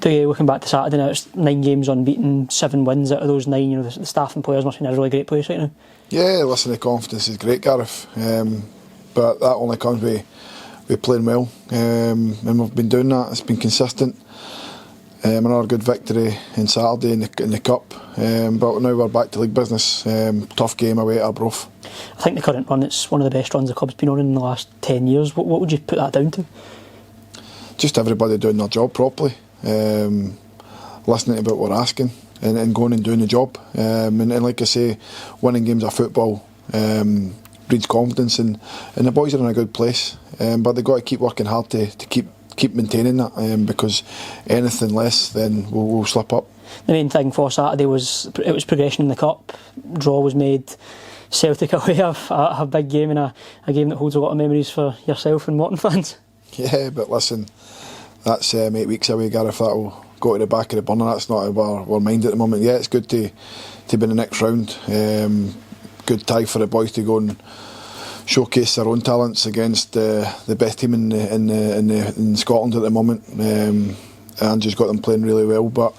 Dougie, looking back to Saturday now, it's 9 games unbeaten, 7 wins out of those 9. You know, the staff and players must be in a really great place right now. Yeah, listen, the confidence is great, Gareth. But that only comes with playing well. And we've been doing that. It's been consistent. Another good victory on Saturday in the Cup. But now we're back to league business. Tough game away at Arbroath. I think the current run, it's one of the best runs the club's been on in the last 10 years. What would you put that down to? Just everybody doing their job properly. Listening to what we're asking and going and doing the job. And like I say, winning games of football breeds confidence, and the boys are in a good place. But they've got to keep working hard to keep maintaining that, because anything less, then we'll slip up. The main thing for Saturday was progression in the Cup. Draw was made. Celtic away, a big game, and a game that holds a lot of memories for yourself and Morton fans. Yeah, but listen, that's 8 weeks away, Gareth. That'll go to the back of the burner. That's not our mind at the moment. Yeah, it's good to be in the next round. Good tie for the boys to go and showcase their own talents against the best team in Scotland at the moment. Andrew's got them playing really well, but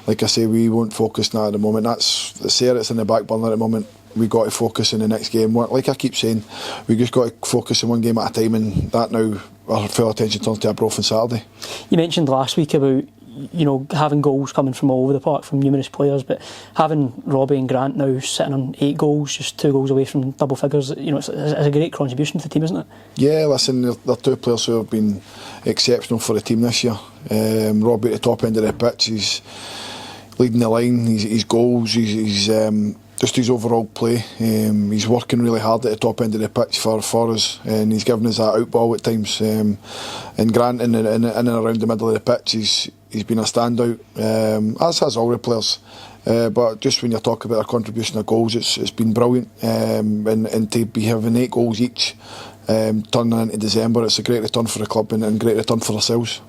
like I say, we won't focus on that at the moment. It's in the back burner at the moment. We've got to focus on the next game. Like I keep saying, we just got to focus on one game at a time, and that now our full attention turns to Arbroath on Saturday. You mentioned last week about having goals coming from all over the park from numerous players, but having Robbie and Grant now sitting on 8 goals, just 2 goals away from double figures, it's a great contribution to the team, isn't it? Yeah, listen, they're 2 players who have been exceptional for the team this year. Robbie at the top end of the pitch, he's leading the line, his goals, he's just his overall play. He's working really hard at the top end of the pitch for us, and he's giving us that out ball at times. And Grant in and around the middle of the pitch, he's been a standout, as has all the players. But just when you're talking about our contribution of goals, it's been brilliant. And to be having 8 goals each, turning into December, it's a great return for the club and great return for ourselves.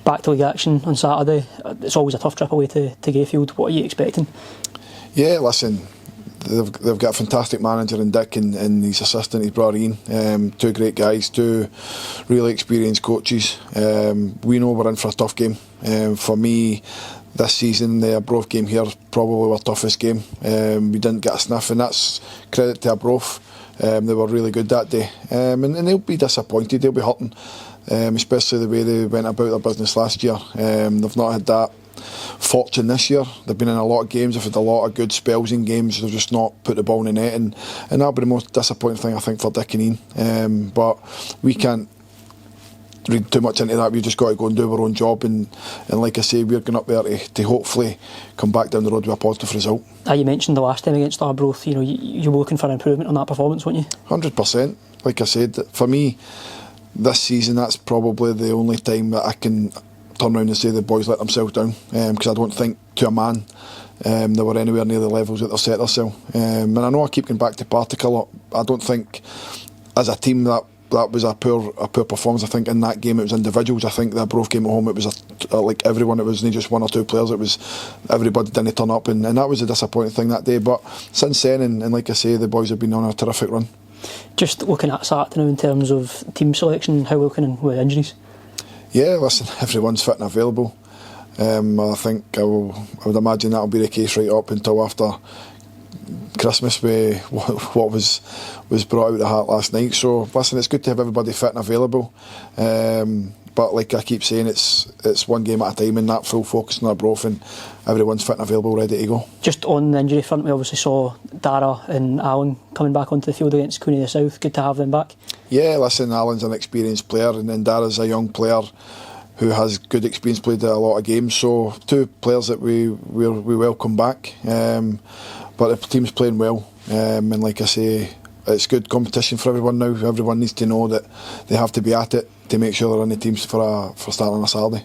Back to league action on Saturday. It's always a tough trip away to Gayfield. What are you expecting? Yeah, listen, they've got a fantastic manager in Dick and his assistant, his brother Ian. 2 great guys, 2 really experienced coaches. We know we're in for a tough game. For me, this season, the Arbroath game here is probably our toughest game. We didn't get a sniff, and that's credit to Arbroath. They were really good that day, and they'll be disappointed, they'll be hurting, especially the way they went about their business last year. They've not had that fortune this year. They've been in a lot of games, they've had a lot of good spells in games, they've just not put the ball in the net, and that'll be the most disappointing thing, I think, for Dick and Ian. But we can't read too much into that. We've just got to go and do our own job, and like I say, we're going up there to hopefully come back down the road with a positive result. You mentioned the last time against Arbroath, you were looking for improvement on that performance, weren't you? 100%. Like I said, for me, this season, that's probably the only time that I can turn around and say the boys let themselves down, because I don't think to a man they were anywhere near the levels that they've set themselves. And I know I keep going back to Partick a lot. I don't think as a team that was a poor performance. I think in that game it was individuals. I think the Arbroath game at home, it was like everyone. It wasn't just 1 or 2 players. It was everybody didn't turn up, and that was a disappointing thing that day. But since then, and like I say, the boys have been on a terrific run. Just looking at Saturday now in terms of team selection, how looking with injuries? Yeah, listen, everyone's fit and available. I think I would imagine that'll be the case right up until after Christmas, with what was brought out of the heart last night. So listen, it's good to have everybody fit and available, but like I keep saying, it's one game at a time, and that full focus on Arbroath, and everyone's fit and available, ready to go. Just on the injury front, we obviously saw Dara and Alan coming back onto the field against Cooney of the South. Good to have them back. Yeah, listen, Alan's an experienced player, and then Dara's a young player who has good experience, played a lot of games. So 2 players that we welcome back. But the team's playing well, and like I say, it's good competition for everyone now. Everyone needs to know that they have to be at it to make sure they're in the teams for starting on a Saturday.